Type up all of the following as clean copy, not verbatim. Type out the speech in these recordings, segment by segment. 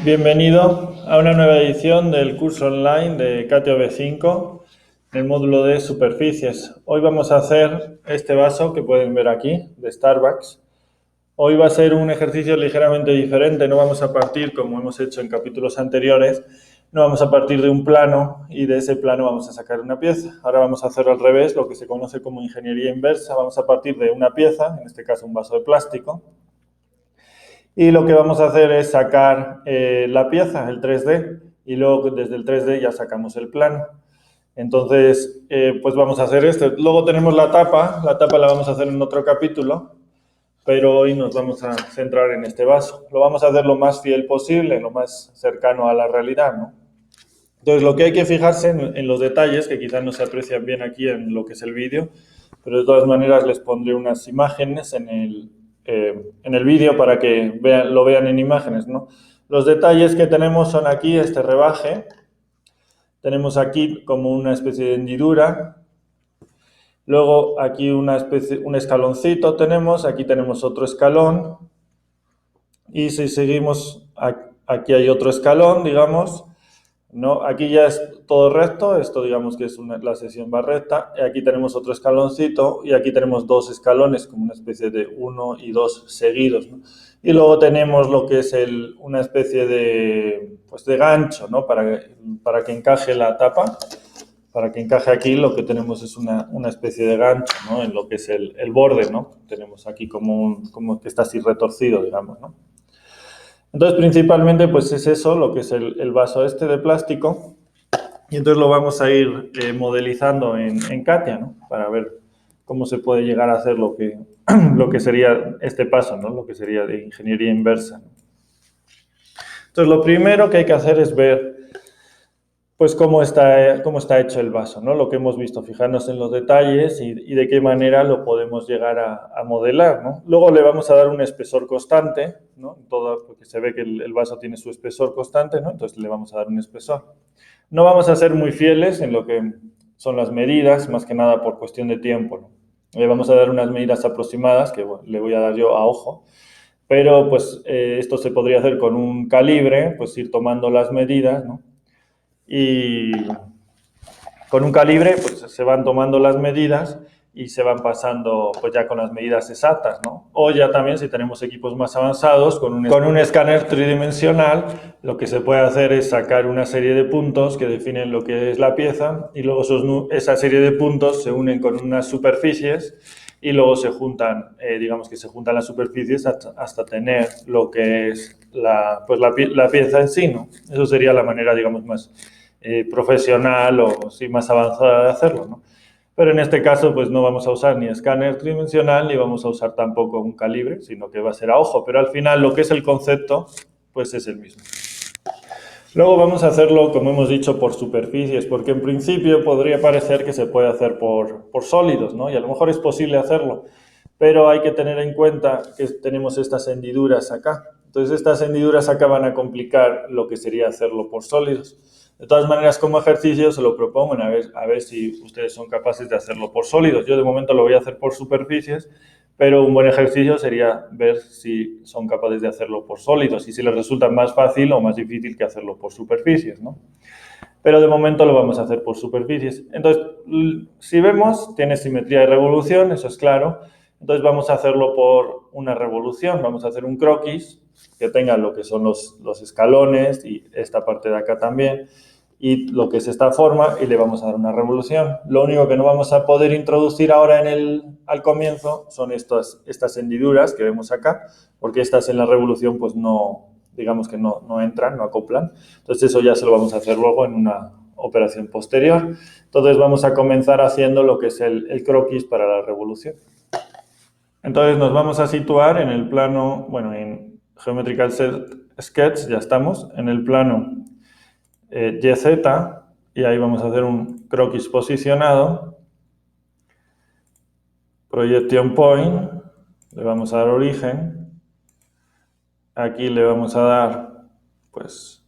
Bienvenido a una nueva edición del curso online de CATIA V5 en el módulo de superficies. Hoy vamos a hacer este vaso que pueden ver aquí, de Starbucks. Hoy va a ser un ejercicio ligeramente diferente, no vamos a partir, como hemos hecho en capítulos anteriores, no vamos a partir de un plano y de ese plano vamos a sacar una pieza. Ahora vamos a hacerlo al revés, lo que se conoce como ingeniería inversa. Vamos a partir de una pieza, en este caso un vaso de plástico, y lo que vamos a hacer es sacar la pieza, el 3D, y luego desde el 3D ya sacamos el plano. Entonces, pues vamos a hacer esto. Luego tenemos la tapa la vamos a hacer en otro capítulo, pero hoy nos vamos a centrar en este vaso. Lo vamos a hacer lo más fiel posible, lo más cercano a la realidad, ¿no? Entonces, lo que hay que fijarse en los detalles, que quizás no se aprecian bien aquí en lo que es el vídeo, pero de todas maneras les pondré unas imágenes en el vídeo para que lo vean en imágenes, ¿no? Los detalles que tenemos son aquí este rebaje, tenemos aquí como una especie de hendidura, luego aquí un escaloncito tenemos, aquí tenemos otro escalón, y si seguimos, aquí hay otro escalón, digamos, ¿no? Aquí ya es todo recto, esto digamos que es la sección va recta, y aquí tenemos otro escaloncito, y aquí tenemos dos escalones, como una especie de 1 y 2 seguidos, ¿no? Y luego tenemos lo que es una especie de, pues de gancho, ¿no? Para que encaje la tapa, para que encaje aquí, lo que tenemos es una especie de gancho, ¿no? En lo que es el borde, ¿no? Tenemos aquí como que está así retorcido, digamos, ¿no? Entonces, principalmente, pues es eso, lo que es el vaso este de plástico. Y entonces lo vamos a ir modelizando en CATIA, ¿no? Para ver cómo se puede llegar a hacer lo que sería este paso, ¿no? Lo que sería de ingeniería inversa, ¿no? Entonces, lo primero que hay que hacer es ver, pues, cómo está hecho el vaso, ¿no? Lo que hemos visto, fijarnos en los detalles y de qué manera lo podemos llegar a modelar, ¿no? Luego le vamos a dar un espesor constante, ¿no? Porque se ve que el vaso tiene su espesor constante, ¿no? Entonces le vamos a dar un espesor. No vamos a ser muy fieles en lo que son las medidas, más que nada por cuestión de tiempo, ¿no? Le vamos a dar unas medidas aproximadas que bueno, le voy a dar yo a ojo, pero pues esto se podría hacer con un calibre, pues ir tomando las medidas, ¿no? Y con un calibre pues se van tomando las medidas y se van pasando pues ya con las medidas exactas, ¿no? O ya también si tenemos equipos más avanzados, con un escáner tridimensional, lo que se puede hacer es sacar una serie de puntos que definen lo que es la pieza y luego esa serie de puntos se unen con unas superficies y luego se juntan, digamos que se juntan las superficies hasta tener lo que es la pieza en sí, ¿no? Eso sería la manera, digamos, más profesional o sí, más avanzada de hacerlo, ¿no? Pero en este caso, pues no vamos a usar ni escáner tridimensional ni vamos a usar tampoco un calibre, sino que va a ser a ojo. Pero al final, lo que es el concepto, pues es el mismo. Luego vamos a hacerlo, como hemos dicho, por superficies, porque en principio podría parecer que se puede hacer por sólidos, ¿no? Y a lo mejor es posible hacerlo, pero hay que tener en cuenta que tenemos estas hendiduras acá. Entonces, estas hendiduras acá van a complicar lo que sería hacerlo por sólidos. De todas maneras, como ejercicio se lo propongo a ver si ustedes son capaces de hacerlo por sólidos. Yo de momento lo voy a hacer por superficies, pero un buen ejercicio sería ver si son capaces de hacerlo por sólidos y si les resulta más fácil o más difícil que hacerlo por superficies, ¿no? Pero de momento lo vamos a hacer por superficies. Entonces, si vemos, tiene simetría de revolución, eso es claro. Entonces vamos a hacerlo por una revolución, vamos a hacer un croquis que tenga lo que son los escalones y esta parte de acá también y lo que es esta forma y le vamos a dar una revolución. Lo único que no vamos a poder introducir ahora al comienzo son estas hendiduras que vemos acá, porque estas en la revolución pues no, digamos que no entran, no acoplan. Entonces eso ya se lo vamos a hacer luego en una operación posterior. Entonces vamos a comenzar haciendo lo que es el croquis para la revolución. Entonces nos vamos a situar en el plano, bueno, en Geometrical Sketch ya estamos, en el plano YZ, y ahí vamos a hacer un croquis posicionado, projection point, le vamos a dar origen, aquí le vamos a dar, pues,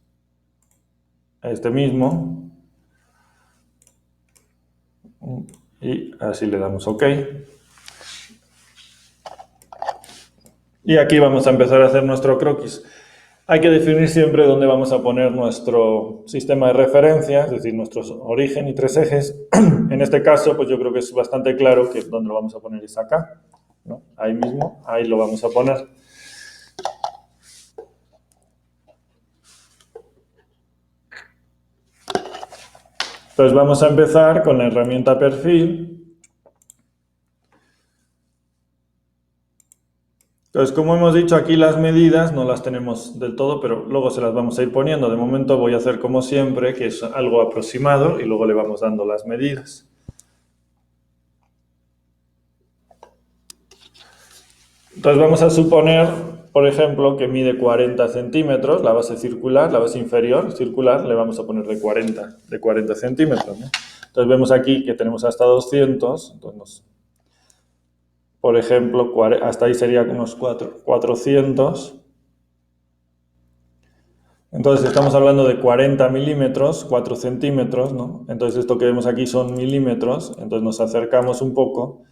a este mismo, y así le damos OK. Y aquí vamos a empezar a hacer nuestro croquis. Hay que definir siempre dónde vamos a poner nuestro sistema de referencia, es decir, nuestros origen y tres ejes. En este caso, pues yo creo que es bastante claro que dónde lo vamos a poner es acá, ¿no? Ahí mismo, ahí lo vamos a poner. Entonces vamos a empezar con la herramienta perfil. Entonces, como hemos dicho, aquí las medidas no las tenemos del todo, pero luego se las vamos a ir poniendo. De momento voy a hacer como siempre, que es algo aproximado, y luego le vamos dando las medidas. Entonces vamos a suponer, por ejemplo, que mide 40 centímetros, la base circular, la base inferior circular, le vamos a poner de 40 centímetros, ¿no? Entonces vemos aquí que tenemos hasta 200, entonces, por ejemplo, hasta ahí sería unos 400. Entonces estamos hablando de 40 milímetros, 4 centímetros, ¿no? Entonces esto que vemos aquí son milímetros, entonces nos acercamos un poco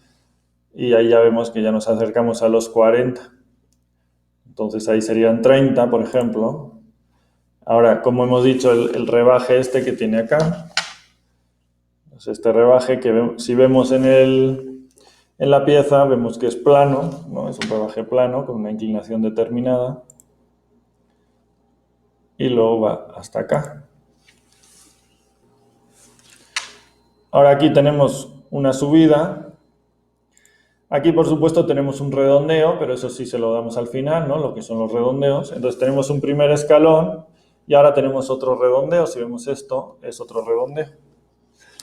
y ahí ya vemos que ya nos acercamos a los 40. Entonces ahí serían 30, por ejemplo. Ahora, como hemos dicho, el rebaje este que tiene acá, pues este rebaje que si vemos en la pieza, vemos que es plano, ¿no? Es un rebaje plano con una inclinación determinada y luego va hasta acá. Ahora aquí tenemos una subida. Aquí, por supuesto, tenemos un redondeo, pero eso sí se lo damos al final, ¿no? Lo que son los redondeos. Entonces tenemos un primer escalón y ahora tenemos otro redondeo. Si vemos esto, es otro redondeo.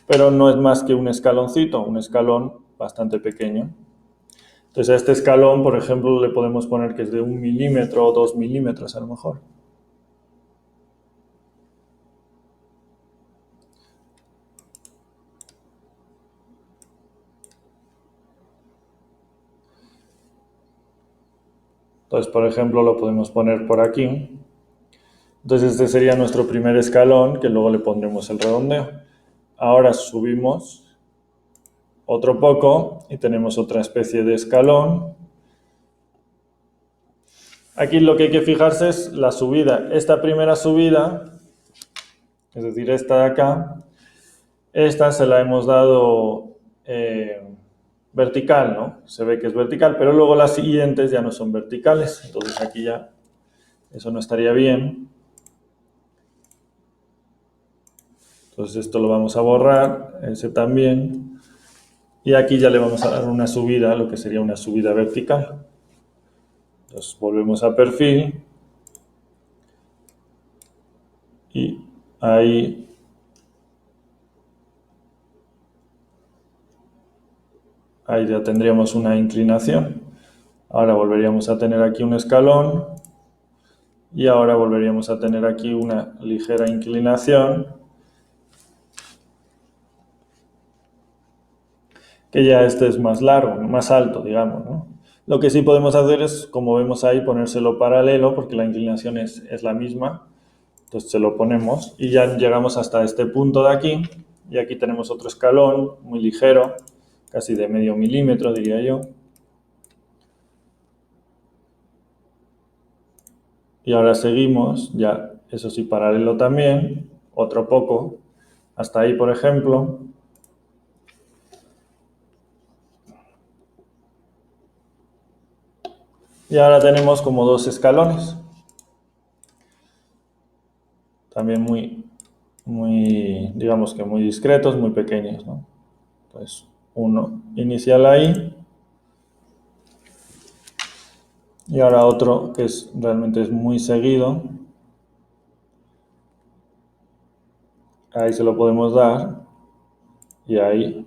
Pero no es más que un escaloncito, un escalón bastante pequeño. Entonces a este escalón, por ejemplo, le podemos poner que es de 1 milímetro o 2 milímetros a lo mejor. Entonces, por ejemplo, lo podemos poner por aquí. Entonces este sería nuestro primer escalón, que luego le pondremos el redondeo. Ahora subimos otro poco y tenemos otra especie de escalón. Aquí lo que hay que fijarse es la subida. Esta primera subida, es decir, esta de acá, esta se la hemos dado vertical, ¿no? Se ve que es vertical, pero luego las siguientes ya no son verticales. Entonces aquí ya eso no estaría bien. Entonces esto lo vamos a borrar, ese también. Y aquí ya le vamos a dar una subida, lo que sería una subida vertical. Entonces volvemos a perfil. Y ahí ya tendríamos una inclinación. Ahora volveríamos a tener aquí un escalón y ahora volveríamos a tener aquí una ligera inclinación, que ya este es más largo, más alto, digamos, ¿no? Lo que sí podemos hacer es, como vemos ahí, ponérselo paralelo porque la inclinación es la misma. Entonces se lo ponemos y ya llegamos hasta este punto de aquí y aquí tenemos otro escalón muy ligero, casi de medio milímetro diría yo. Y ahora seguimos, ya eso sí paralelo también, otro poco, hasta ahí por ejemplo. Y ahora tenemos como dos escalones, también digamos que muy discretos, muy pequeños, ¿no? Entonces, uno inicial ahí y ahora otro que realmente es muy seguido. Ahí se lo podemos dar y ahí.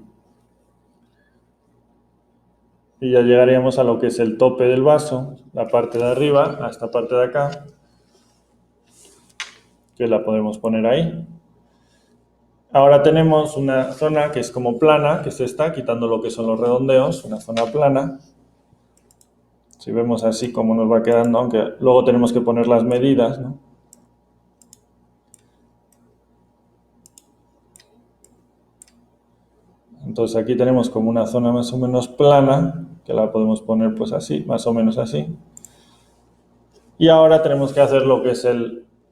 Y ya llegaríamos a lo que es el tope del vaso, la parte de arriba, a esta parte de acá, que la podemos poner ahí. Ahora tenemos una zona que es como plana, que es esta, quitando lo que son los redondeos, una zona plana. Si vemos así cómo nos va quedando, aunque luego tenemos que poner las medidas, ¿no? Entonces aquí tenemos como una zona más o menos plana, que la podemos poner pues así, más o menos así. Y ahora tenemos que hacer lo que es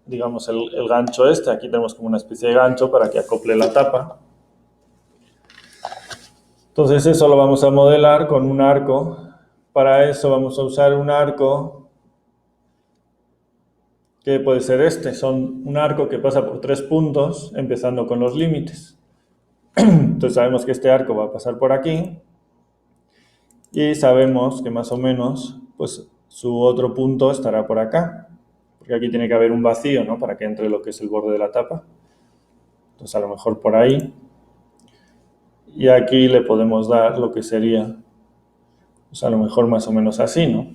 digamos, el gancho este. Aquí tenemos como una especie de gancho para que acople la tapa. Entonces eso lo vamos a modelar con un arco. Para eso vamos a usar un arco que puede ser este. Son un arco que pasa por 3 puntos, empezando con los límites. Entonces sabemos que este arco va a pasar por aquí. Y sabemos que más o menos, pues su otro punto estará por acá. Porque aquí tiene que haber un vacío, ¿no? Para que entre lo que es el borde de la tapa. Entonces a lo mejor por ahí. Y aquí le podemos dar lo que sería, pues a lo mejor más o menos así, ¿no?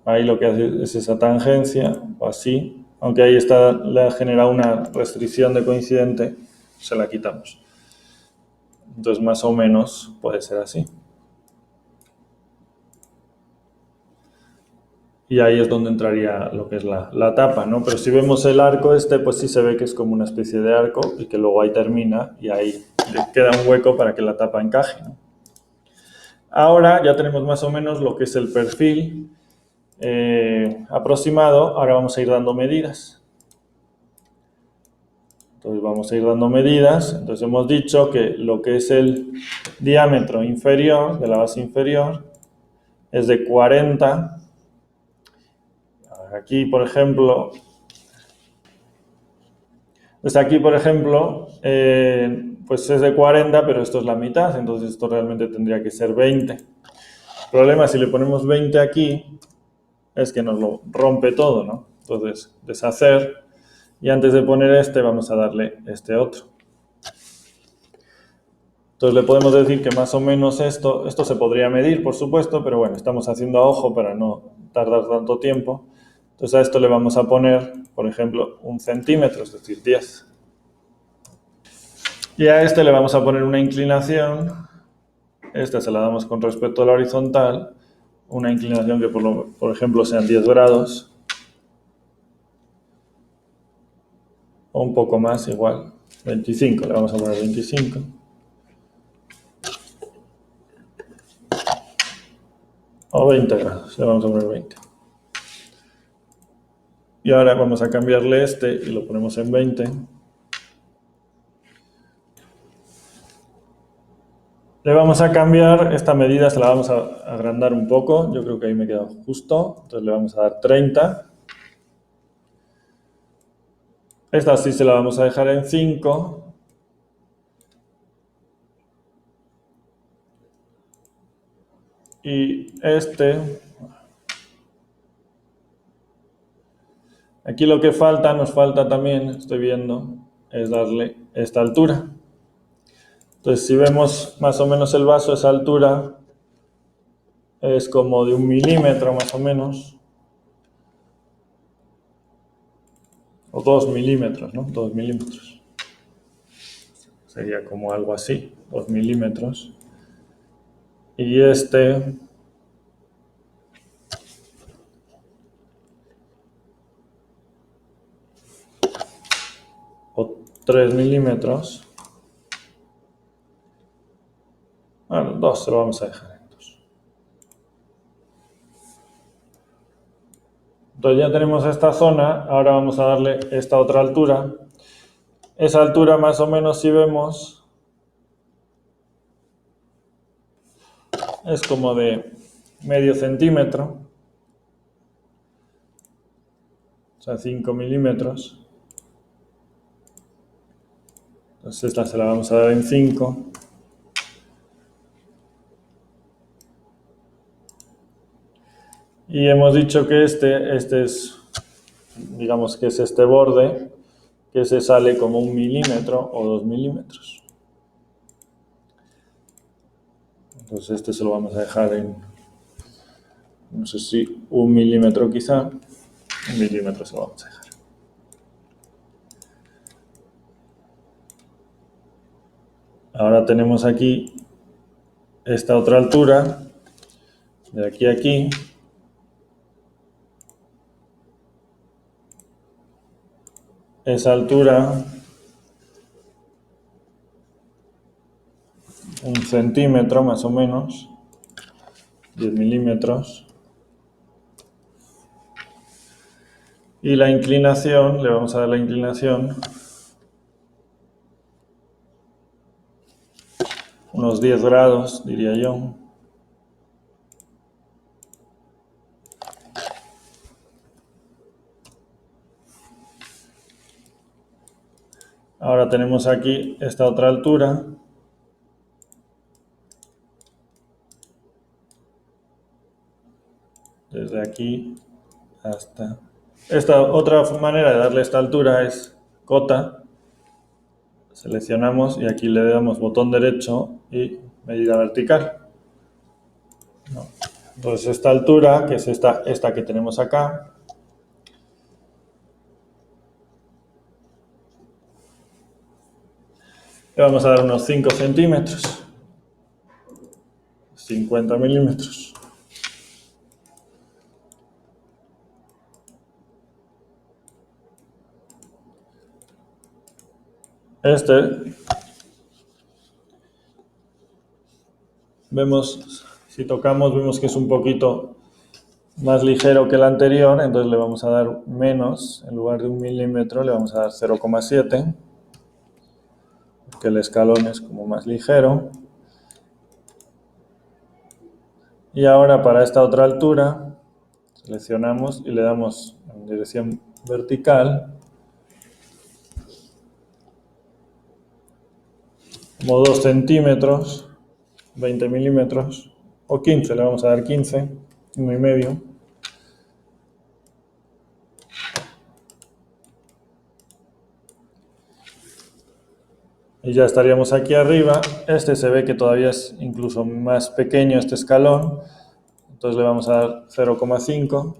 Ahí lo que hace es esa tangencia, o así. Aunque ahí está, le ha generado una restricción de coincidente, se la quitamos. Entonces más o menos puede ser así. Y ahí es donde entraría lo que es la tapa, ¿no? Pero si vemos el arco este, pues sí se ve que es como una especie de arco y que luego ahí termina y ahí le queda un hueco para que la tapa encaje, ¿no? Ahora ya tenemos más o menos lo que es el perfil aproximado. Ahora vamos a ir dando medidas. Entonces vamos a ir dando medidas. Entonces hemos dicho que lo que es el diámetro inferior, de la base inferior, es de 40. Aquí, por ejemplo, pues es de 40, pero esto es la mitad, entonces esto realmente tendría que ser 20. El problema, si le ponemos 20 aquí, es que nos lo rompe todo, ¿no? Entonces, deshacer, y antes de poner este, vamos a darle este otro. Entonces le podemos decir que más o menos esto se podría medir, por supuesto, pero bueno, estamos haciendo a ojo para no tardar tanto tiempo. Entonces a esto le vamos a poner, por ejemplo, 1 centímetro, es decir, 10. Y a este le vamos a poner una inclinación. Esta se la damos con respecto a la horizontal. Una inclinación que por ejemplo sean 10 grados. O un poco más, igual. 25, le vamos a poner 25. O 20 grados, le vamos a poner 20. Y ahora vamos a cambiarle este y lo ponemos en 20. Le vamos a cambiar, esta medida se la vamos a agrandar un poco, yo creo que ahí me queda justo, entonces le vamos a dar 30. Esta sí se la vamos a dejar en 5. Y aquí lo que falta, nos falta también, estoy viendo, es darle esta altura. Entonces si vemos más o menos el vaso, esa altura es como de 1 milímetro más o menos. O 2 milímetros, ¿no? 2 milímetros. Sería como algo así, 2 milímetros. Y o 3 milímetros. Bueno, 2 se lo vamos a dejar. Entonces ya tenemos esta zona, ahora vamos a darle esta otra altura. Esa altura más o menos, si vemos, es como de medio centímetro. O sea, 5 milímetros. Entonces esta se la vamos a dar en 5. Y hemos dicho que este es, digamos que es este borde, que se sale como 1 milímetro o 2 milímetros. Entonces este se lo vamos a dejar en, no sé si 1 milímetro quizá. 1 milímetro se lo vamos a dejar. Ahora tenemos aquí esta otra altura, de aquí a aquí. Esa altura 1 centímetro más o menos, 10 milímetros. Y la inclinación, le vamos a dar la inclinación, unos 10 grados, diría yo. Ahora tenemos aquí esta otra altura. Desde aquí hasta... Esta otra manera de darle esta altura es cota. Seleccionamos y aquí le damos botón derecho y medida vertical. Entonces esta altura, que es esta que tenemos acá, le vamos a dar unos 5 centímetros, 50 milímetros. Si tocamos, vemos que es un poquito más ligero que el anterior, entonces le vamos a dar menos, en lugar de 1 milímetro le vamos a dar 0,7, porque el escalón es como más ligero. Y ahora para esta otra altura, seleccionamos y le damos en dirección vertical, como 2 centímetros, 20 milímetros, o 15, le vamos a dar 15, 1,5. Y ya estaríamos aquí arriba. Este se ve que todavía es incluso más pequeño este escalón, entonces le vamos a dar 0,5.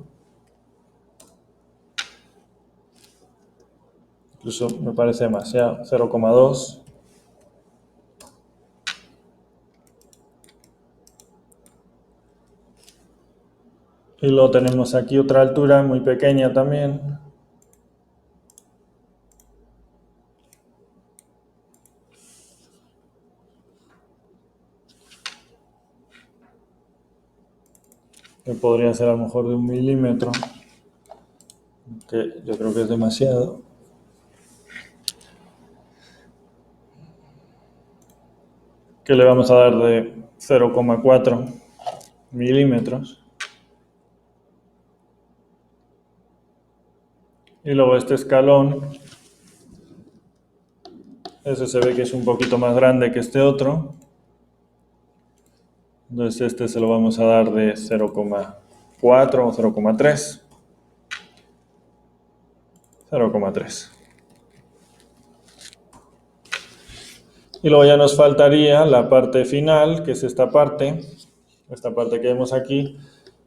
Incluso me parece demasiado, 0,2. Y luego tenemos aquí otra altura muy pequeña también. Que podría ser a lo mejor de 1 milímetro. Que yo creo que es demasiado. Que le vamos a dar de 0,4 milímetros. Y luego este escalón, ese se ve que es un poquito más grande que este otro. Entonces este se lo vamos a dar de 0,4 o 0,3. 0,3. Y luego ya nos faltaría la parte final, que es esta parte que vemos aquí,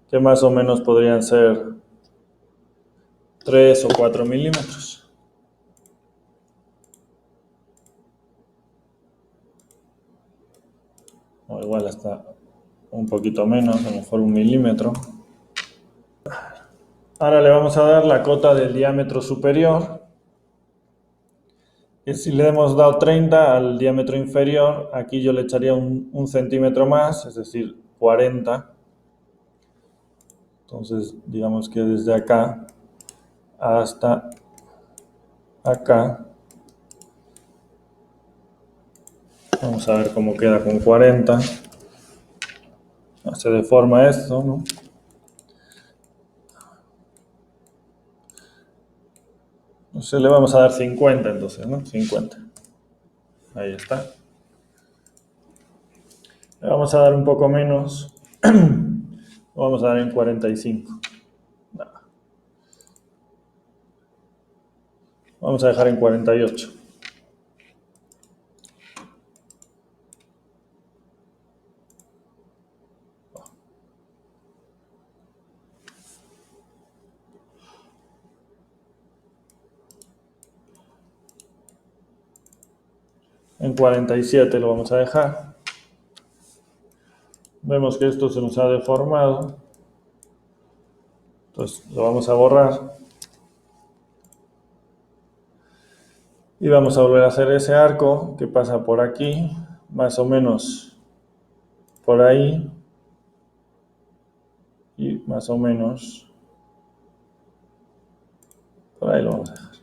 que más o menos podrían ser 3 o 4 milímetros. O igual hasta un poquito menos, a lo mejor 1 milímetro. Ahora le vamos a dar la cota del diámetro superior. Y si le hemos dado 30 al diámetro inferior, aquí yo le echaría un centímetro más, es decir, 40. Entonces, digamos que desde acá hasta acá, vamos a ver cómo queda con 40. Se deforma esto, ¿no? Entonces le vamos a dar 50 entonces, ¿no? 50. Ahí está. Le vamos a dar un poco menos. Lo vamos a dar en 45. No. Vamos a dejar en 48. En 47 lo vamos a dejar. Vemos que esto se nos ha deformado. Entonces lo vamos a borrar. Y vamos a volver a hacer ese arco que pasa por aquí, más o menos por ahí y más o menos por ahí lo vamos a dejar.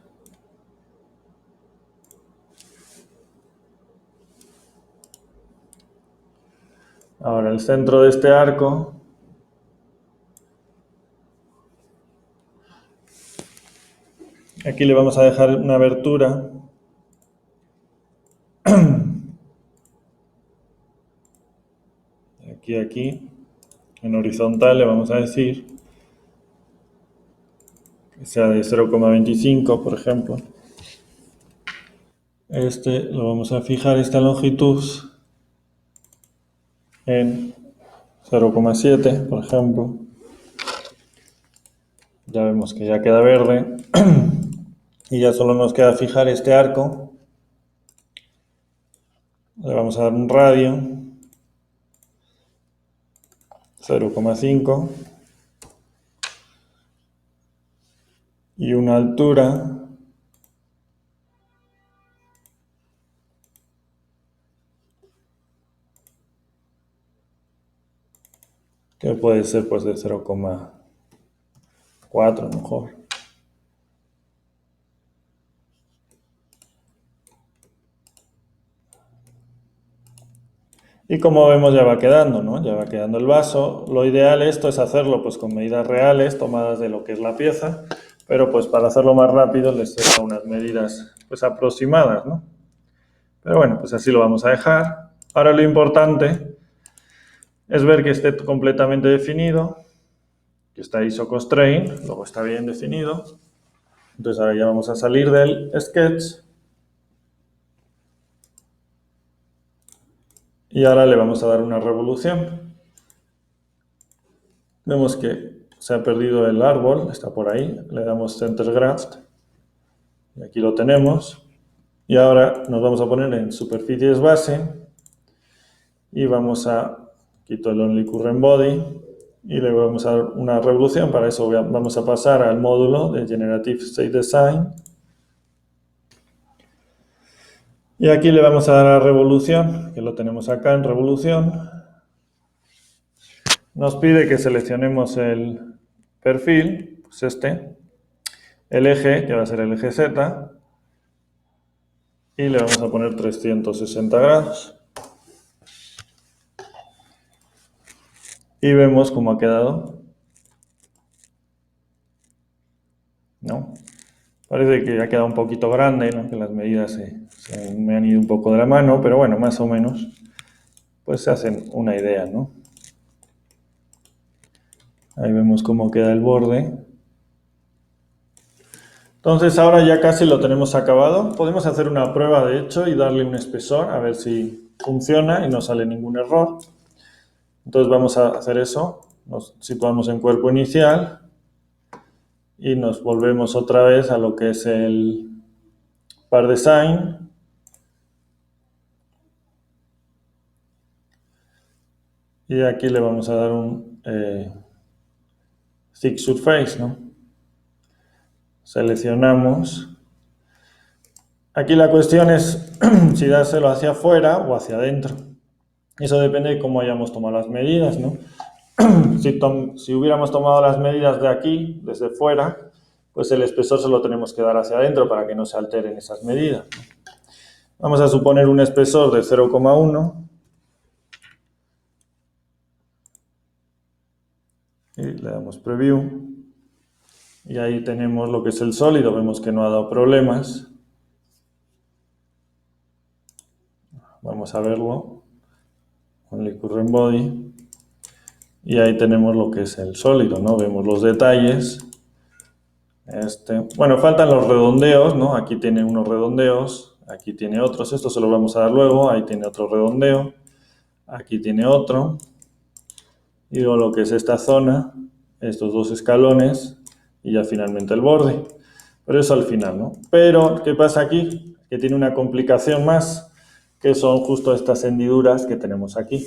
Ahora el centro de este arco aquí le vamos a dejar una abertura aquí, en horizontal le vamos a decir que sea de 0,25, por ejemplo. Lo vamos a fijar esta longitud en 0,7, por ejemplo. Ya vemos que ya queda verde. Y ya solo nos queda fijar este arco. Le vamos a dar un radio. 0,5. Y una altura que puede ser pues de 0,4 mejor. Y como vemos ya va quedando, ¿no? Ya va quedando el vaso. Lo ideal esto es hacerlo pues con medidas reales tomadas de lo que es la pieza, pero pues para hacerlo más rápido les dejo unas medidas pues aproximadas, ¿no? Pero bueno, pues así lo vamos a dejar. Ahora lo importante es ver que esté completamente definido, que está isoconstraint, luego está bien definido. Entonces ahora ya vamos a salir del sketch. Y ahora le vamos a dar una revolución. Vemos que se ha perdido el árbol, está por ahí. Le damos Center Graft. Y aquí lo tenemos. Y ahora nos vamos a poner en superficies base. Y vamos a quito el Only Current Body. Y le vamos a dar una revolución. Para eso vamos a pasar al módulo de Generative State Design. Y aquí le vamos a dar a revolución, que lo tenemos acá en revolución. Nos pide que seleccionemos el perfil, pues el eje, que va a ser el eje Z, y le vamos a poner 360 grados. Y vemos cómo ha quedado. ¿No? Parece que ha quedado un poquito grande, ¿no? Que las medidas me han ido un poco de la mano, pero bueno, más o menos, pues se hacen una idea, ¿no? Ahí vemos cómo queda el borde. Entonces ahora ya casi lo tenemos acabado. Podemos hacer una prueba de hecho y darle un espesor a ver si funciona y no sale ningún error. Entonces vamos a hacer eso. Nos situamos en cuerpo inicial y nos volvemos otra vez a lo que es el Part Design. Y aquí le vamos a dar un Thick Surface, ¿no? Seleccionamos. Aquí la cuestión es si dárselo hacia afuera o hacia adentro. Eso depende de cómo hayamos tomado las medidas, ¿no? Si hubiéramos tomado las medidas de aquí, desde fuera, pues el espesor se lo tenemos que dar hacia adentro para que no se alteren esas medidas, ¿no? Vamos a suponer un espesor de 0,1 y le damos Preview. Y ahí tenemos lo que es el sólido, vemos que no ha dado problemas. Vamos a verlo con el Current Body. Y ahí tenemos lo que es el sólido, ¿no? Vemos los detalles. Bueno, faltan los redondeos, ¿no? Aquí tiene unos redondeos, aquí tiene otros. Esto se lo vamos a dar luego. Ahí tiene otro redondeo. Aquí tiene otro. Y luego lo que es esta zona, estos dos escalones y ya finalmente el borde. Pero eso al final, ¿no? Pero, ¿qué pasa aquí? Que tiene una complicación más, que son justo estas hendiduras que tenemos aquí.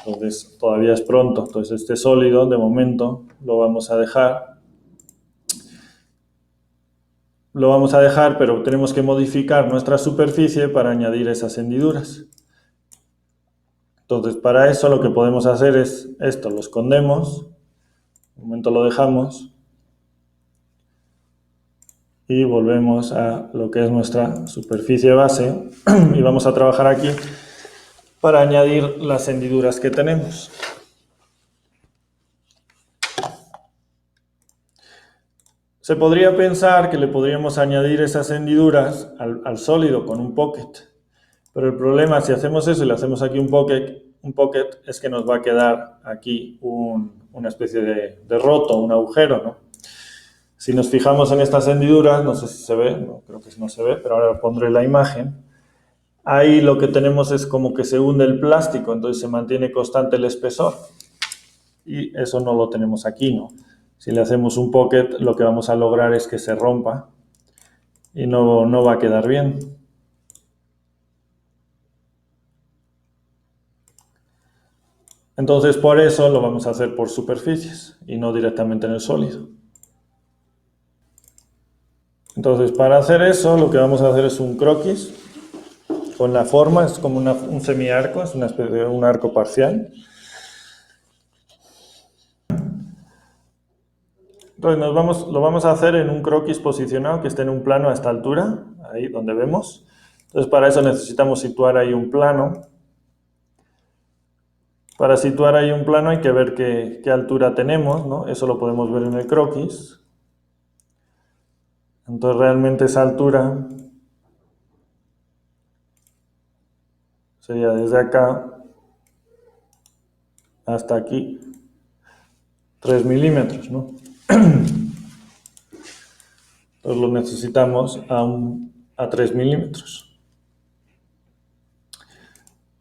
Entonces, todavía es pronto. Entonces, este sólido, de momento, lo vamos a dejar. Lo vamos a dejar, pero tenemos que modificar nuestra superficie para añadir esas hendiduras. Entonces, para eso lo que podemos hacer es esto, lo escondemos, un momento lo dejamos y volvemos a lo que es nuestra superficie base y vamos a trabajar aquí para añadir las hendiduras que tenemos. Se podría pensar que le podríamos añadir esas hendiduras al sólido con un pocket, pero el problema si hacemos eso y le hacemos aquí un pocket es que nos va a quedar aquí una especie de roto, un agujero, ¿no? Si nos fijamos en estas hendiduras, no sé si se ve, no, creo que no se ve, pero ahora pondré la imagen. Ahí lo que tenemos es como que se hunde el plástico, entonces se mantiene constante el espesor. Y eso no lo tenemos aquí, ¿no? Si le hacemos un pocket, lo que vamos a lograr es que se rompa y no va a quedar bien. Entonces, por eso lo vamos a hacer por superficies y no directamente en el sólido. Entonces, para hacer eso, lo que vamos a hacer es un croquis con la forma, es como un semiarco, es una especie de un arco parcial. Entonces, lo vamos a hacer en un croquis posicionado que esté en un plano a esta altura, ahí donde vemos. Entonces, para eso necesitamos situar ahí un plano. Para situar ahí un plano hay que ver qué altura tenemos, ¿no? Eso lo podemos ver en el croquis. Entonces, realmente esa altura sería desde acá hasta aquí, 3 milímetros, ¿no? Entonces lo necesitamos a 3 milímetros.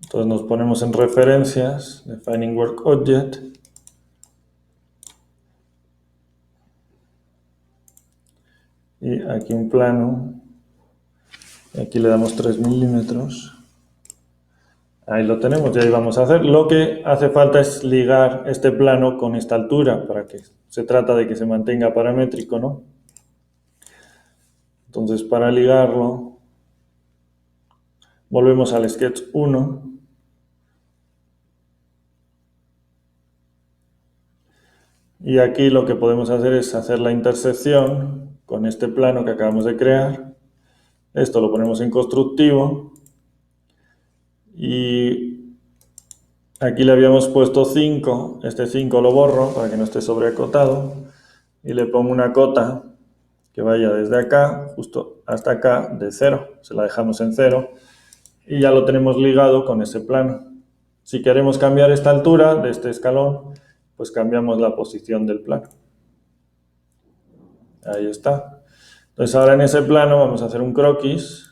Entonces nos ponemos en referencias, Defining Work Object. Y aquí un plano. Y aquí le damos 3 milímetros. Ahí lo tenemos, y ahí vamos a hacer. Lo que hace falta es ligar este plano con esta altura, para que se trata de que se mantenga paramétrico, ¿no? Entonces, para ligarlo, volvemos al Sketch 1. Y aquí lo que podemos hacer es hacer la intersección con este plano que acabamos de crear. Esto lo ponemos en constructivo. Y aquí le habíamos puesto 5, este 5 lo borro para que no esté sobreacotado y le pongo una cota que vaya desde acá justo hasta acá de 0, se la dejamos en 0 y ya lo tenemos ligado con ese plano. Si queremos cambiar esta altura de este escalón, pues cambiamos la posición del plano. Ahí está. Entonces ahora en ese plano vamos a hacer un croquis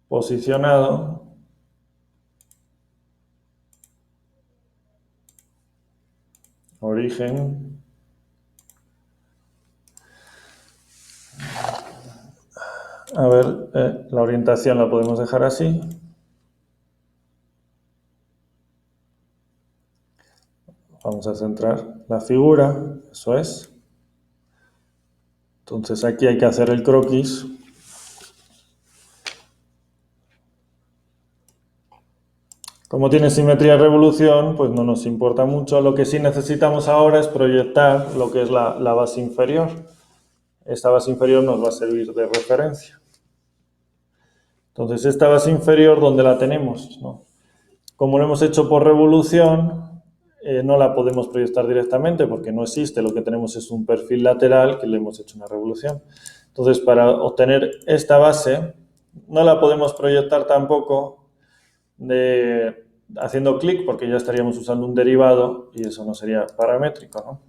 posicionado. Origen. A ver, la orientación la podemos dejar así. Vamos a centrar la figura, eso es. Entonces aquí hay que hacer el croquis. Como tiene simetría de revolución, pues no nos importa mucho. Lo que sí necesitamos ahora es proyectar lo que es la base inferior. Esta base inferior nos va a servir de referencia. Entonces, esta base inferior, ¿dónde la tenemos? ¿No? Como lo hemos hecho por revolución, no la podemos proyectar directamente porque no existe. Lo que tenemos es un perfil lateral que le hemos hecho una revolución. Entonces, para obtener esta base, no la podemos proyectar tampoco haciendo clic porque ya estaríamos usando un derivado y eso no sería paramétrico, ¿no?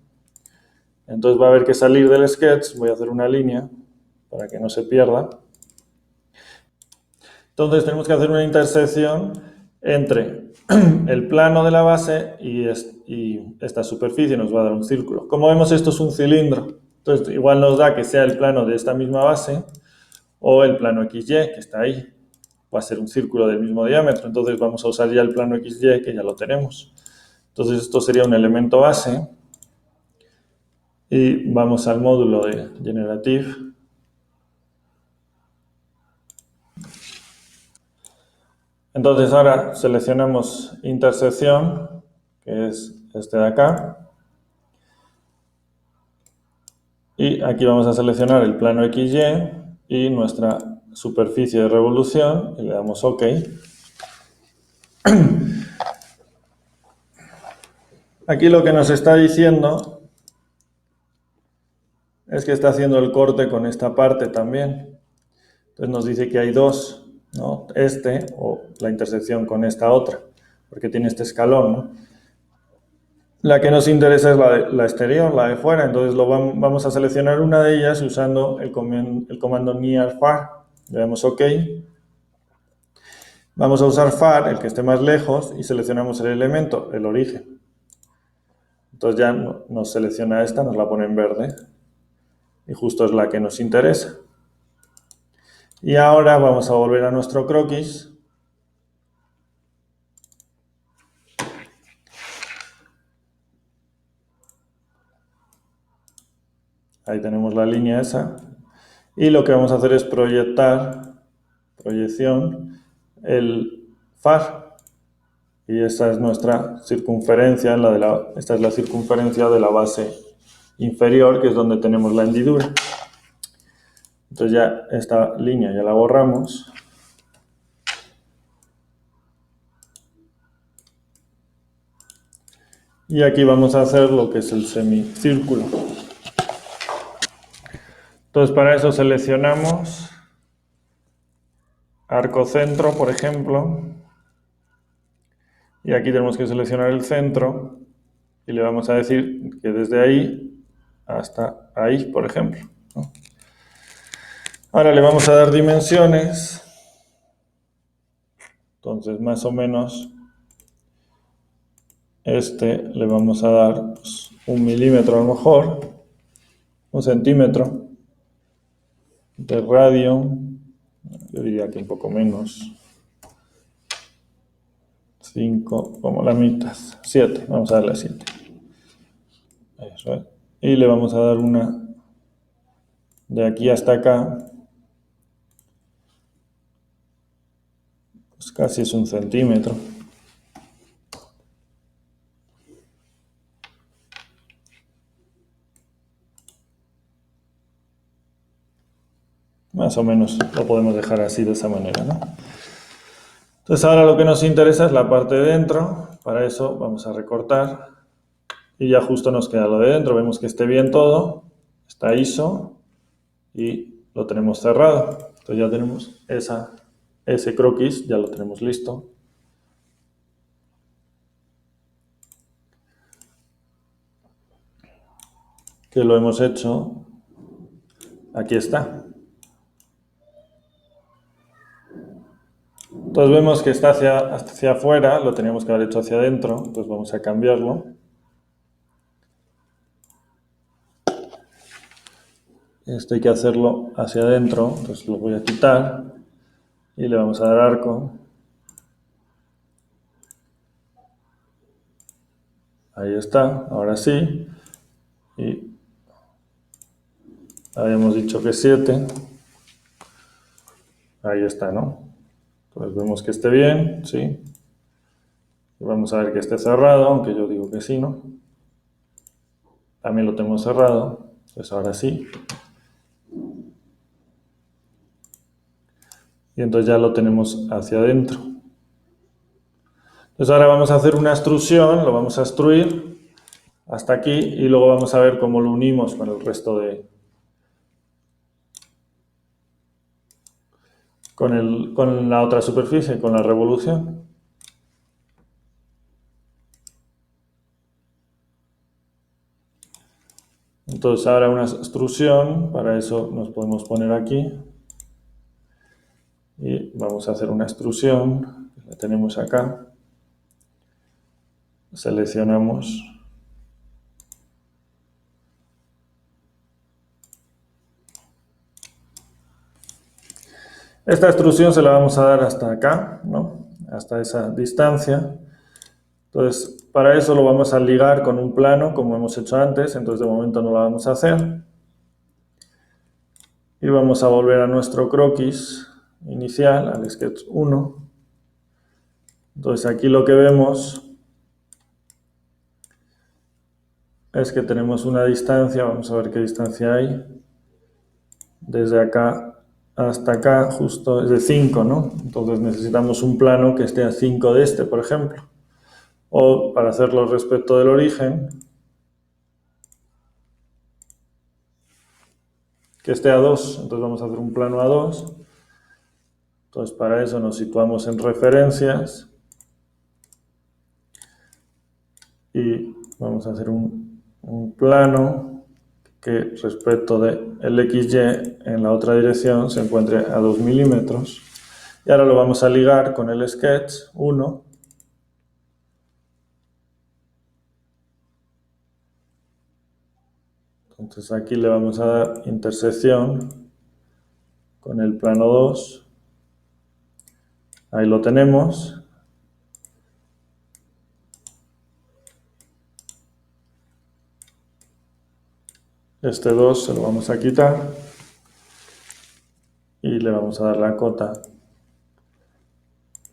Entonces va a haber que salir del sketch. Voy a hacer una línea para que no se pierda. Entonces tenemos que hacer una intersección entre el plano de la base y esta superficie. Nos va a dar un círculo. Como vemos, esto es un cilindro. Entonces igual nos da que sea el plano de esta misma base o el plano XY que está ahí. Va a ser un círculo del mismo diámetro. Entonces vamos a usar ya el plano XY que ya lo tenemos. Entonces esto sería un elemento base. Y vamos al módulo de Generative. Entonces ahora seleccionamos intersección, que es este de acá. Y aquí vamos a seleccionar el plano XY y nuestra superficie de revolución y le damos OK. Aquí lo que nos está diciendo es que está haciendo el corte con esta parte también. Entonces nos dice que hay dos, ¿no? Este o la intersección con esta otra, porque tiene este escalón, ¿no? La que nos interesa es la exterior, la de fuera, entonces vamos a seleccionar una de ellas usando el comando near far. Le damos OK. Vamos a usar far, el que esté más lejos, y seleccionamos el elemento, el origen. Entonces ya nos selecciona esta, nos la pone en verde, y justo es la que nos interesa. Y ahora vamos a volver a nuestro croquis. Ahí tenemos la línea esa. Y lo que vamos a hacer es proyección, el far. Y esta es nuestra circunferencia, esta es la circunferencia de la base inferior, que es donde tenemos la hendidura. Entonces ya esta línea ya la borramos. Y aquí vamos a hacer lo que es el semicírculo. Entonces para eso seleccionamos arco centro, por ejemplo. Y aquí tenemos que seleccionar el centro. Y le vamos a decir que desde ahí hasta ahí, por ejemplo, ¿no? Ahora le vamos a dar dimensiones. Entonces más o menos le vamos a dar pues, 1 milímetro a lo mejor, 1 centímetro de radio, yo diría que un poco menos, 5, como la mitad, 7, vamos a darle 7. Eso es. Y le vamos a dar una de aquí hasta acá, pues casi es 1 centímetro. Más o menos lo podemos dejar así de esa manera, ¿no? Entonces ahora lo que nos interesa es la parte de dentro. Para eso vamos a recortar y ya justo nos queda lo de dentro. Vemos que esté bien todo, está ISO y lo tenemos cerrado. Entonces ya tenemos ese croquis, ya lo tenemos listo. Que lo hemos hecho. Aquí está. Entonces vemos que está hacia afuera, lo teníamos que haber hecho hacia adentro, entonces vamos a cambiarlo. Esto hay que hacerlo hacia adentro, entonces lo voy a quitar y le vamos a dar arco. Ahí está, ahora sí. Y habíamos dicho que 7. Ahí está, ¿no? Entonces vemos que esté bien, sí. Y vamos a ver que esté cerrado, aunque yo digo que sí, ¿no? También lo tengo cerrado, pues ahora sí. Y entonces ya lo tenemos hacia adentro. Entonces ahora vamos a hacer una extrusión, lo vamos a extruir hasta aquí y luego vamos a ver cómo lo unimos con el resto con la otra superficie, con la revolución. Entonces ahora una extrusión, para eso nos podemos poner aquí y vamos a hacer una extrusión, la tenemos acá, seleccionamos esta extrusión, se la vamos a dar hasta acá, ¿no? Hasta esa distancia. Entonces para eso lo vamos a ligar con un plano como hemos hecho antes, entonces de momento no lo vamos a hacer. Y vamos a volver a nuestro croquis inicial, al sketch 1. Entonces aquí lo que vemos es que tenemos una distancia, vamos a ver qué distancia hay, desde acá hasta acá, justo es de 5, ¿no? Entonces necesitamos un plano que esté a 5 de este, por ejemplo. O para hacerlo respecto del origen, que esté a 2, entonces vamos a hacer un plano a 2. Entonces para eso nos situamos en referencias y vamos a hacer un plano que respecto del XY en la otra dirección se encuentre a 2 milímetros. Y ahora lo vamos a ligar con el sketch 1. Entonces aquí le vamos a dar intersección con el plano 2. Ahí lo tenemos. Este 2 se lo vamos a quitar y le vamos a dar la cota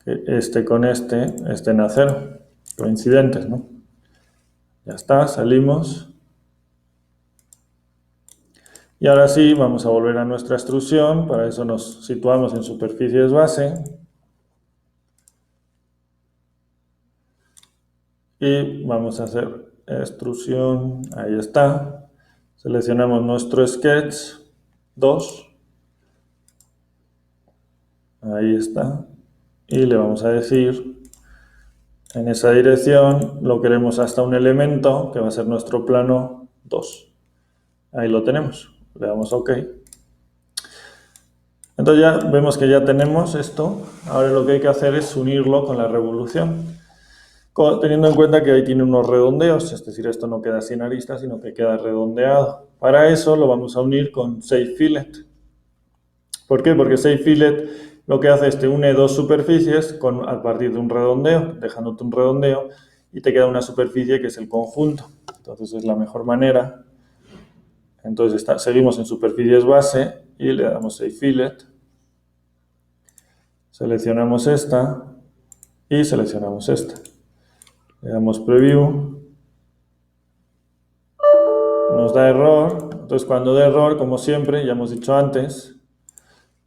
que este con este estén a 0, coincidentes, ¿no? Ya está, salimos. Y ahora sí, vamos a volver a nuestra extrusión. Para eso nos situamos en superficies base. Y vamos a hacer extrusión, ahí está. Seleccionamos nuestro sketch 2. Ahí está. Y le vamos a decir, en esa dirección lo queremos hasta un elemento que va a ser nuestro plano 2. Ahí lo tenemos. Le damos OK. Entonces ya vemos que ya tenemos esto. Ahora lo que hay que hacer es unirlo con la revolución. Teniendo en cuenta que ahí tiene unos redondeos, es decir, esto no queda sin aristas, sino que queda redondeado. Para eso lo vamos a unir con Shape Fillet. ¿Por qué? Porque Shape Fillet lo que hace es te une dos superficies a partir de un redondeo, dejándote un redondeo, y te queda una superficie que es el conjunto. Entonces es la mejor manera. Entonces seguimos en superficies base y le damos Shape Fillet. Seleccionamos esta y seleccionamos esta. Le damos Preview. Nos da error. Entonces cuando da error, como siempre, ya hemos dicho antes,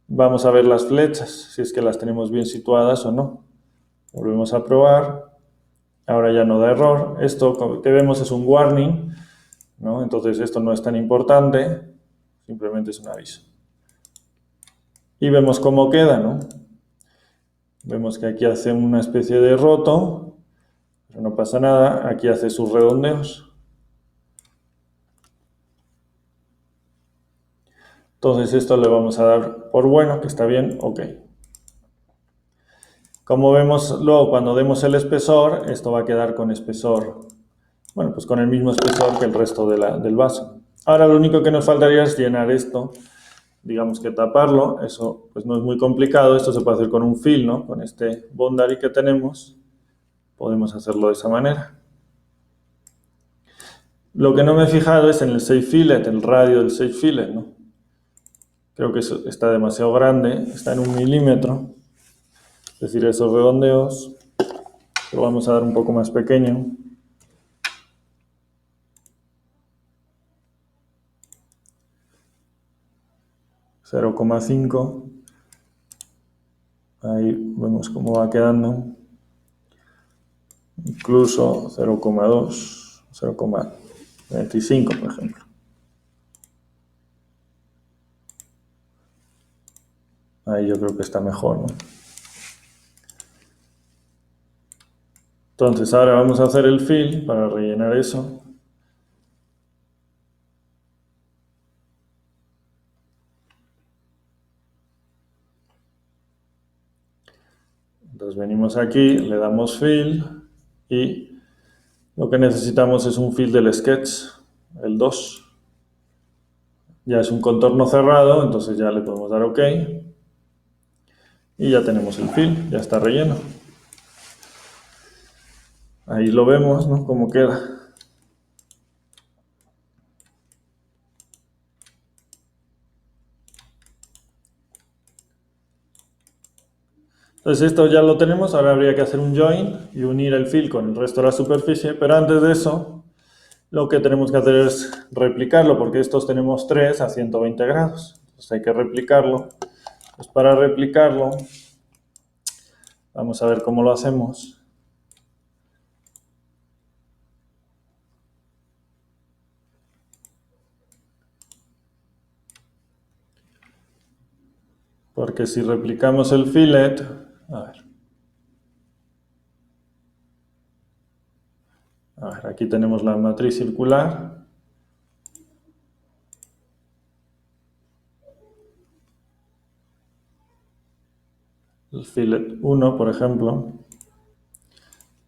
vamos a ver las flechas, si es que las tenemos bien situadas o no. Volvemos a probar. Ahora ya no da error. Esto que vemos es un warning, ¿no? Entonces esto no es tan importante, simplemente es un aviso. Y vemos cómo queda, ¿no? Vemos que aquí hace una especie de roto, pero no pasa nada. Aquí hace sus redondeos. Entonces esto le vamos a dar por bueno, que está bien, OK. Como vemos luego cuando demos el espesor, esto va a quedar con espesor, bueno, pues con el mismo espesor que el resto del vaso. Ahora lo único que nos faltaría es llenar esto, digamos que taparlo, eso pues no es muy complicado, esto se puede hacer con un fill, ¿no? Con este Boundary que tenemos, podemos hacerlo de esa manera. Lo que no me he fijado es en el Shape Fillet, el radio del Shape Fillet, ¿no? Creo que eso está demasiado grande, está en 1 milímetro. Es decir, esos redondeos lo vamos a dar un poco más pequeño. 0,5. Ahí vemos cómo va quedando. Incluso 0,2, 0,25, por ejemplo. Ahí yo creo que está mejor, ¿no? Entonces ahora vamos a hacer el fill para rellenar eso. Entonces venimos aquí, le damos fill y lo que necesitamos es un fill del sketch, el 2. Ya es un contorno cerrado, entonces ya le podemos dar OK. Y ya tenemos el fill, ya está relleno. Ahí lo vemos, ¿no? Cómo queda. Entonces esto ya lo tenemos, ahora habría que hacer un join y unir el fill con el resto de la superficie, pero antes de eso lo que tenemos que hacer es replicarlo, porque estos tenemos 3 a 120 grados. Entonces hay que replicarlo. Pues para replicarlo, vamos a ver cómo lo hacemos. Porque si replicamos el fillet, a ver, aquí tenemos la matriz circular. El fillet 1, por ejemplo.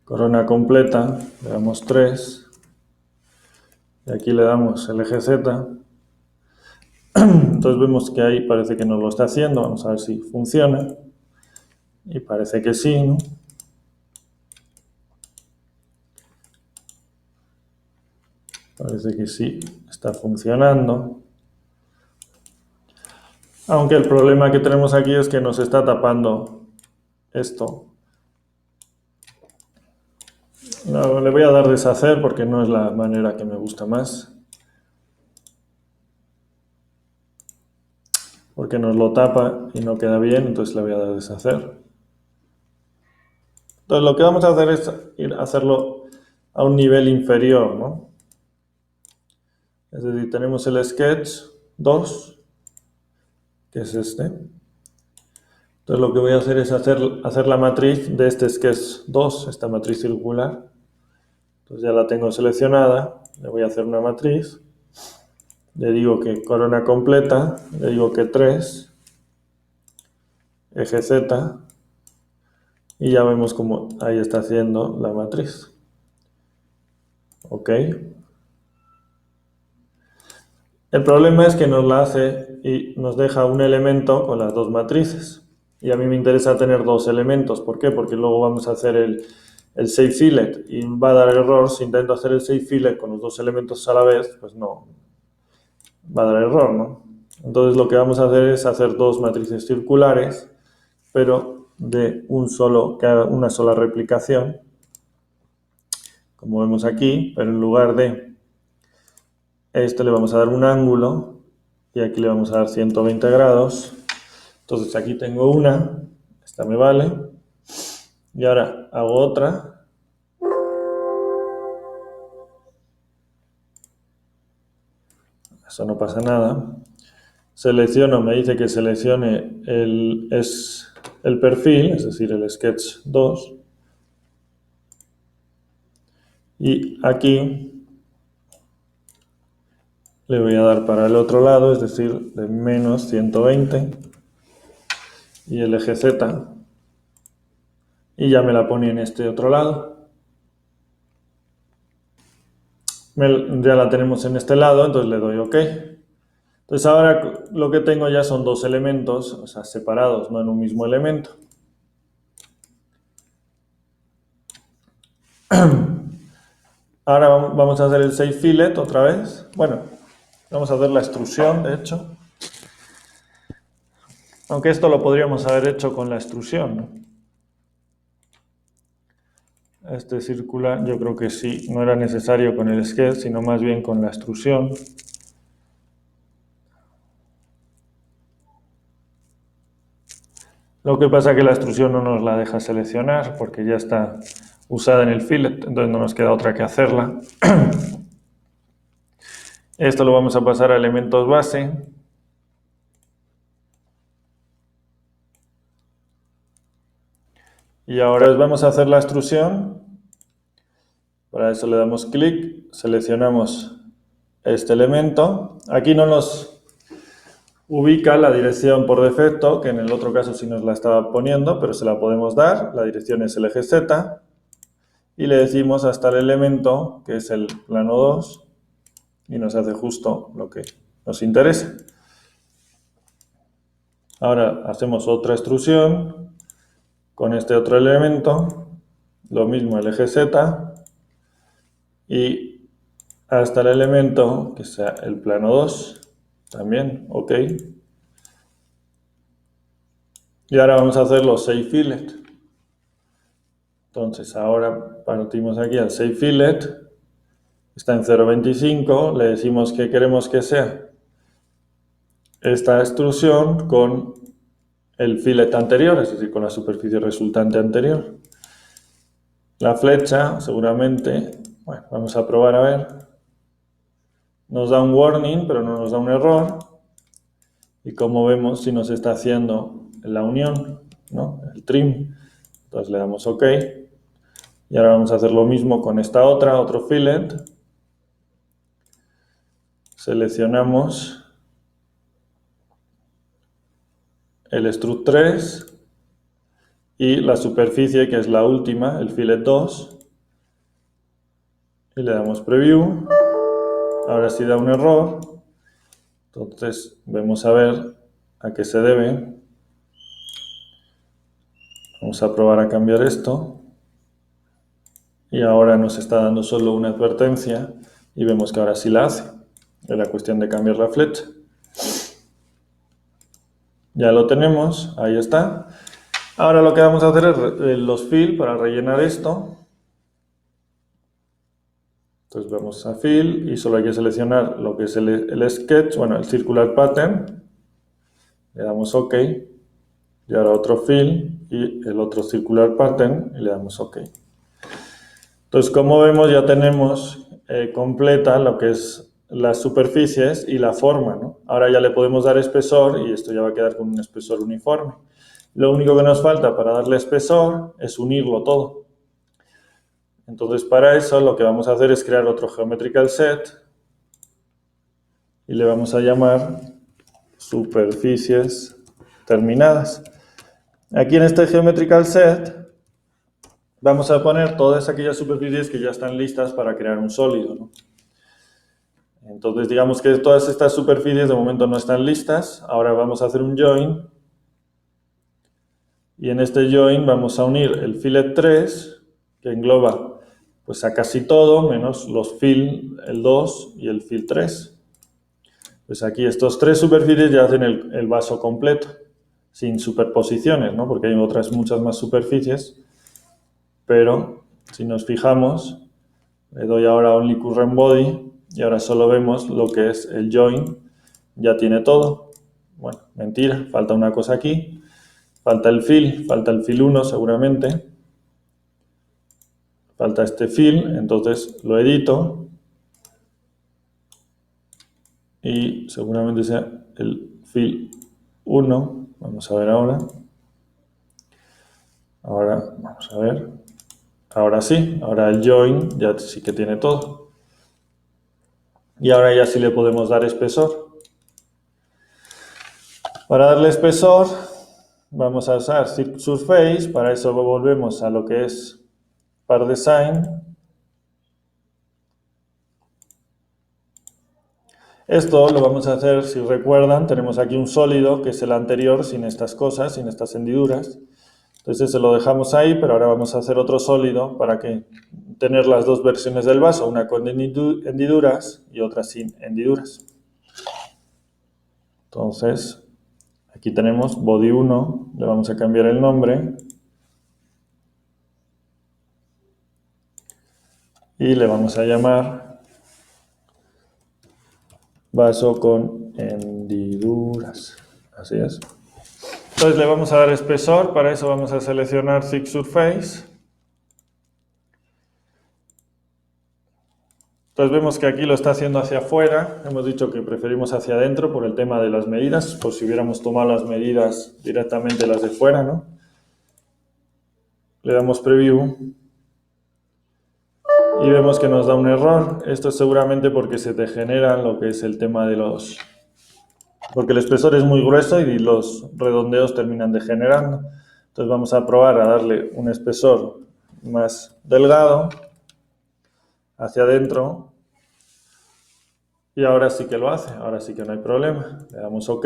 Corona completa, le damos 3. Y aquí le damos el eje Z. Entonces vemos que ahí parece que nos lo está haciendo. Vamos a ver si funciona. Y parece que sí, ¿no? Parece que sí, está funcionando. Aunque el problema que tenemos aquí es que nos está tapando esto. No, le voy a dar deshacer porque no es la manera que me gusta más. Porque nos lo tapa y no queda bien, entonces le voy a dar deshacer. Entonces lo que vamos a hacer es ir a hacerlo a un nivel inferior, ¿no? Es decir, tenemos el sketch 2, que es este. Entonces lo que voy a hacer es hacer la matriz de este sketch 2, esta matriz circular. Entonces ya la tengo seleccionada, le voy a hacer una matriz. Le digo que corona completa, le digo que 3, eje Z, y ya vemos cómo ahí está haciendo la matriz. Ok. El problema es que nos la hace y nos deja un elemento con las dos matrices. Y a mí me interesa tener dos elementos. ¿Por qué? Porque luego vamos a hacer el save fillet y va a dar error. Si intento hacer el save fillet con los dos elementos a la vez, pues no, va a dar error, ¿no? Entonces lo que vamos a hacer es hacer dos matrices circulares, pero de una sola replicación, como vemos aquí, pero en lugar de esto le vamos a dar un ángulo y aquí le vamos a dar 120 grados. Entonces aquí tengo una, esta me vale, y ahora hago otra. Eso no pasa nada. Selecciono, me dice que seleccione el perfil, es decir, el sketch 2. Y aquí le voy a dar para el otro lado, es decir, de menos 120. Y el eje Z. Y ya me la pone en este otro lado. Ya la tenemos en este lado, entonces le doy OK. Entonces ahora lo que tengo ya son dos elementos, o sea, separados, no en un mismo elemento. Ahora vamos a hacer el save fillet otra vez. Bueno, vamos a hacer la extrusión, de hecho. Aunque esto lo podríamos haber hecho con la extrusión, ¿no? Este circular, yo creo que sí, no era necesario con el sketch, sino más bien con la extrusión. Lo que pasa es que la extrusión no nos la deja seleccionar porque ya está usada en el fillet, entonces no nos queda otra que hacerla. Esto lo vamos a pasar a elementos base. Y ahora vamos a hacer la extrusión. Para eso le damos clic, seleccionamos este elemento. Aquí no nos ubica la dirección por defecto, que en el otro caso sí nos la estaba poniendo, pero se la podemos dar. La dirección es el eje Z. Y le decimos hasta el elemento, que es el plano 2, y nos hace justo lo que nos interesa. Ahora hacemos otra extrusión con este otro elemento, lo mismo el eje Z, y hasta el elemento que sea el plano 2, también, OK. Y ahora vamos a hacer los 6 fillets. Entonces ahora partimos aquí al 6 fillet, está en 0,25, le decimos que queremos que sea esta extrusión con el fillet anterior, es decir, con la superficie resultante anterior. La flecha, seguramente, bueno, vamos a probar a ver, nos da un warning, pero no nos da un error. Y como vemos, si nos está haciendo la unión, ¿no? El trim. Entonces le damos OK. Y ahora vamos a hacer lo mismo con esta otra, otro fillet. Seleccionamos el extrude 3 y la superficie, que es la última, el fillet 2. Y le damos preview. Ahora sí da un error. Entonces vemos a ver a qué se debe. Vamos a probar a cambiar esto. Y ahora nos está dando solo una advertencia y vemos que ahora sí la hace. Es la cuestión de cambiar la flecha. Ya lo tenemos, ahí está. Ahora lo que vamos a hacer es los fill para rellenar esto. Entonces vamos a fill y solo hay que seleccionar lo que es el sketch, bueno, el circular pattern. Le damos OK. Y ahora otro fill y el otro circular pattern y le damos OK. Entonces, como vemos, ya tenemos completa lo que es las superficies y la forma, ¿no? Ahora ya le podemos dar espesor y esto ya va a quedar con un espesor uniforme. Lo único que nos falta para darle espesor es unirlo todo. Entonces, para eso lo que vamos a hacer es crear otro geometrical set y le vamos a llamar superficies terminadas. Aquí en este geometrical set vamos a poner todas aquellas superficies que ya están listas para crear un sólido, ¿no? Entonces, digamos que todas estas superficies de momento no están listas. Ahora vamos a hacer un join. Y en este join vamos a unir el fillet 3, que engloba pues a casi todo, menos los fill, el 2 y el fill 3. Pues aquí estos tres superficies ya hacen el vaso completo, sin superposiciones, ¿no? Porque hay otras muchas más superficies. Pero si nos fijamos, le doy ahora Only Current Body y ahora solo vemos lo que es el join. Ya tiene todo. Bueno, mentira, falta una cosa aquí. Falta el fill 1 seguramente. Falta este fill, entonces lo edito. Y seguramente sea el fill 1. Vamos a ver ahora. Ahora, vamos a ver. Ahora sí, ahora el join ya sí que tiene todo. Y ahora ya sí le podemos dar espesor. Para darle espesor, vamos a usar Surface. Para eso volvemos a lo que es Part Design. Esto lo vamos a hacer, si recuerdan, tenemos aquí un sólido que es el anterior sin estas cosas, sin estas hendiduras. Entonces se lo dejamos ahí, pero ahora vamos a hacer otro sólido para tener las dos versiones del vaso, una con hendiduras y otra sin hendiduras. Entonces, aquí tenemos body 1, le vamos a cambiar el nombre y le vamos a llamar vaso con hendiduras. Así es. Entonces le vamos a dar espesor, para eso vamos a seleccionar Thick Surface. Entonces vemos que aquí lo está haciendo hacia afuera, hemos dicho que preferimos hacia adentro por el tema de las medidas, por si hubiéramos tomado las medidas directamente las de fuera, ¿no? Le damos preview y vemos que nos da un error. Esto es seguramente porque se te genera lo que es el tema de porque el espesor es muy grueso y los redondeos terminan degenerando. Entonces vamos a probar a darle un espesor más delgado hacia adentro. Y ahora sí que lo hace, ahora sí que no hay problema. Le damos OK.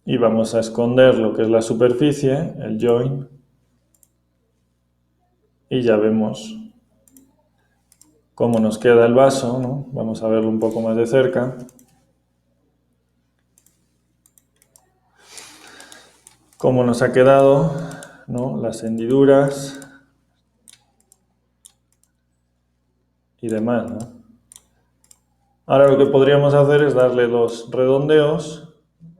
Y vamos a esconder lo que es la superficie, el join. Y ya vemos cómo nos queda el vaso, ¿no? Vamos a verlo un poco más de cerca. cómo nos ha quedado, ¿no? Las hendiduras y demás, ¿no? Ahora lo que podríamos hacer es darle los redondeos.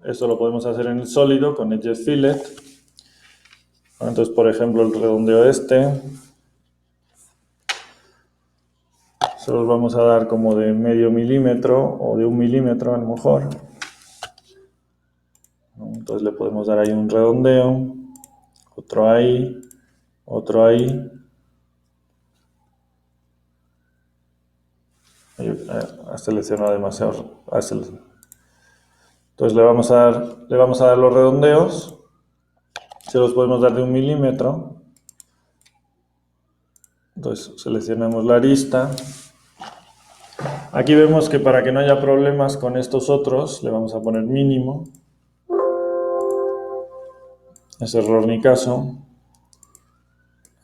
Esto lo podemos hacer en el sólido con Edge Fillet. Entonces, por ejemplo, el redondeo este se los vamos a dar como de medio milímetro o de 1 milímetro a lo mejor. Entonces le podemos dar ahí un redondeo, otro ahí, otro ahí. Ha seleccionado demasiado. Entonces le vamos a dar los redondeos. Se los podemos dar de 1 milímetro. Entonces seleccionamos la arista. Aquí vemos que para que no haya problemas con estos otros, le vamos a poner mínimo. Es error ni caso.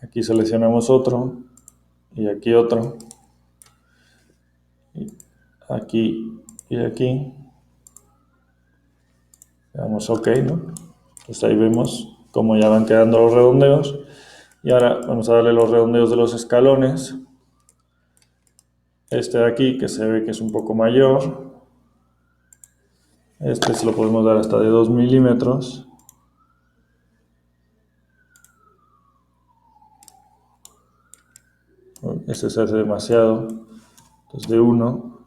Aquí seleccionamos otro y aquí otro. Y aquí y aquí. Le damos OK, ¿no? Pues ahí vemos cómo ya van quedando los redondeos. Y ahora vamos a darle los redondeos de los escalones. Este de aquí, que se ve que es un poco mayor. Este se lo podemos dar hasta de 2 milímetros. Este se hace demasiado. Entonces de 1.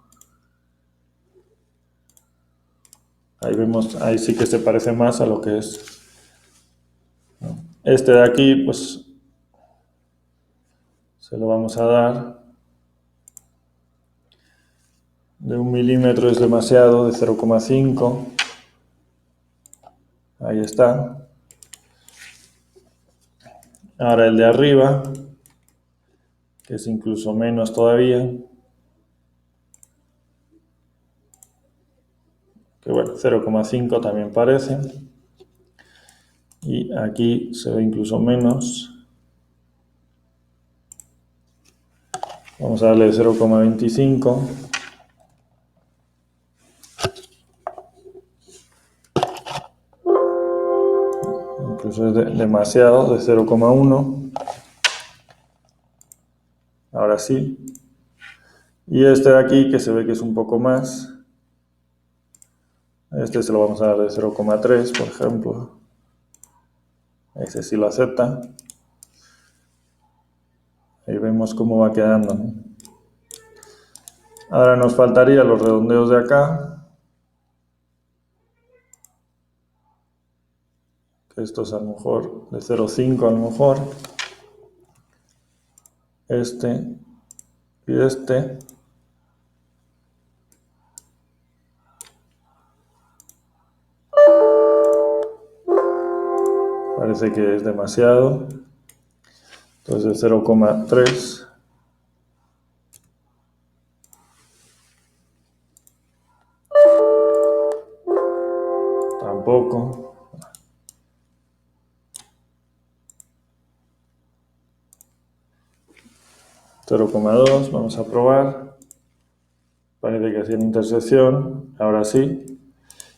Ahí vemos, ahí sí que se parece más a lo que es. Este de aquí, pues, se lo vamos a dar. De 1 milímetro es demasiado, de 0,5. Ahí está. Ahora el de arriba, que es incluso menos todavía. Que bueno, 0,5 también parece. Y aquí se ve incluso menos. Vamos a darle 0,25. Incluso es demasiado, de 0,1. Ahora sí. Y este de aquí, que se ve que es un poco más. Este se lo vamos a dar de 0,3, por ejemplo. Ese sí lo acepta. Ahí vemos cómo va quedando, ¿no? Ahora nos faltarían los redondeos de acá. Que estos a lo mejor de 0,5 a lo mejor. Este y este. Parece que es demasiado. Entonces 0,3. Tampoco. 0,2. Vamos a probar. Parece que hacía una intersección. Ahora sí.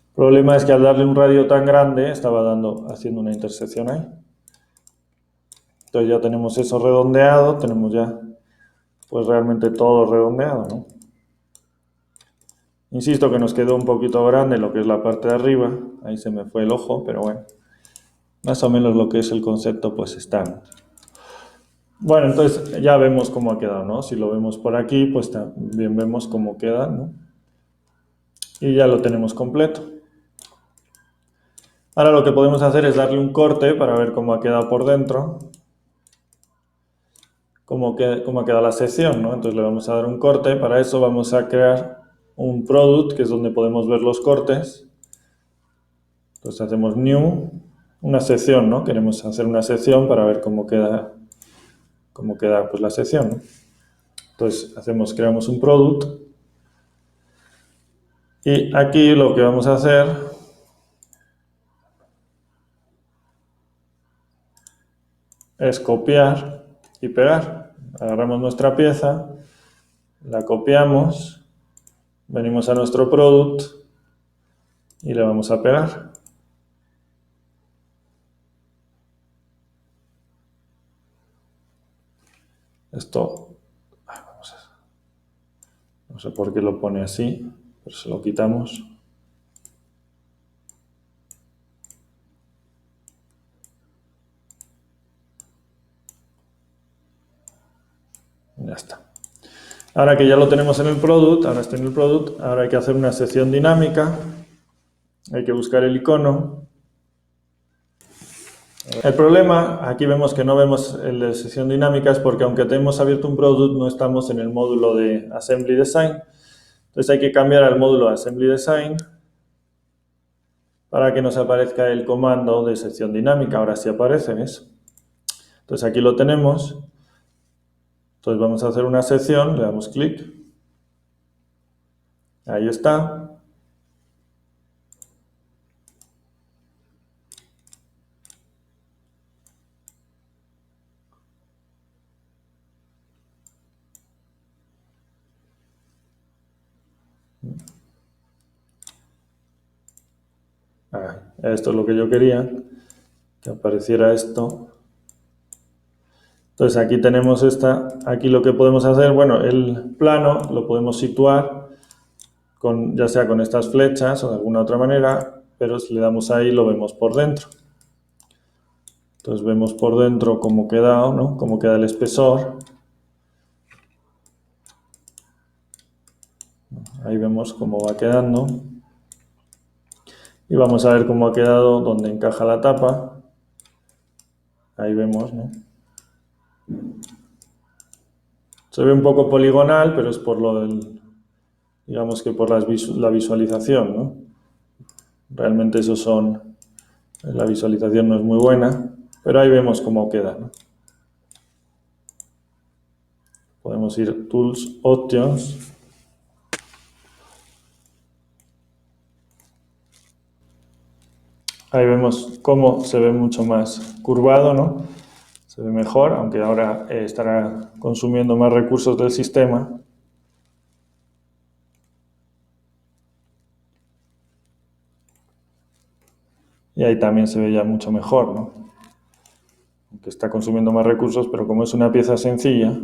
El problema es que al darle un radio tan grande estaba haciendo una intersección ahí. Entonces ya tenemos eso redondeado, tenemos ya pues realmente todo redondeado, ¿no? Insisto que nos quedó un poquito grande lo que es la parte de arriba, ahí se me fue el ojo, pero bueno, más o menos lo que es el concepto pues está. Bueno, entonces ya vemos cómo ha quedado, ¿no? Si lo vemos por aquí, pues también vemos cómo queda, ¿no? Y ya lo tenemos completo. Ahora lo que podemos hacer es darle un corte para ver cómo ha quedado por dentro. Cómo ha quedado la sección, ¿no? Entonces le vamos a dar un corte. Para eso vamos a crear un product, que es donde podemos ver los cortes. Entonces hacemos new, una sección, ¿no? Queremos hacer una sección para ver cómo queda pues, la sección, ¿no? Entonces creamos un product. Y aquí lo que vamos a hacer es copiar y pegar. Agarramos nuestra pieza, la copiamos, venimos a nuestro product y le vamos a pegar. Esto, no sé por qué lo pone así, pero se lo quitamos. Ya está. Ahora que ya lo tenemos en el product, ahora está en el product, ahora hay que hacer una sección dinámica. Hay que buscar el icono. El problema, aquí vemos que no vemos el de sección dinámica, es porque aunque tenemos abierto un product, no estamos en el módulo de Assembly Design. Entonces hay que cambiar al módulo Assembly Design para que nos aparezca el comando de sección dinámica. Ahora sí aparece, ¿ves? Entonces aquí lo tenemos. Entonces vamos a hacer una sección, le damos clic. Ahí está. Esto es lo que yo quería, que apareciera esto. Entonces aquí tenemos aquí lo que podemos hacer, bueno, el plano lo podemos situar ya sea con estas flechas o de alguna otra manera, pero si le damos ahí lo vemos por dentro. Entonces vemos por dentro cómo queda, ¿no? Cómo queda el espesor. Ahí vemos cómo va quedando. Y vamos a ver cómo ha quedado, dónde encaja la tapa. Ahí vemos, ¿no? Se ve un poco poligonal, pero es por digamos que por la visualización, ¿no? Realmente la visualización no es muy buena, pero ahí vemos cómo queda, ¿no? Podemos ir Tools, Options. Ahí vemos cómo se ve mucho más curvado, ¿no? Se ve mejor, aunque ahora estará consumiendo más recursos del sistema. Y ahí también se ve ya mucho mejor, ¿no? Aunque está consumiendo más recursos, pero como es una pieza sencilla,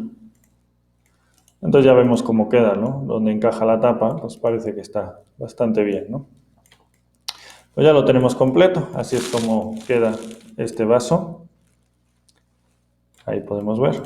entonces ya vemos cómo queda, ¿no? Donde encaja la tapa, pues parece que está bastante bien, ¿no? Pues ya lo tenemos completo, así es como queda este vaso. Ahí podemos ver.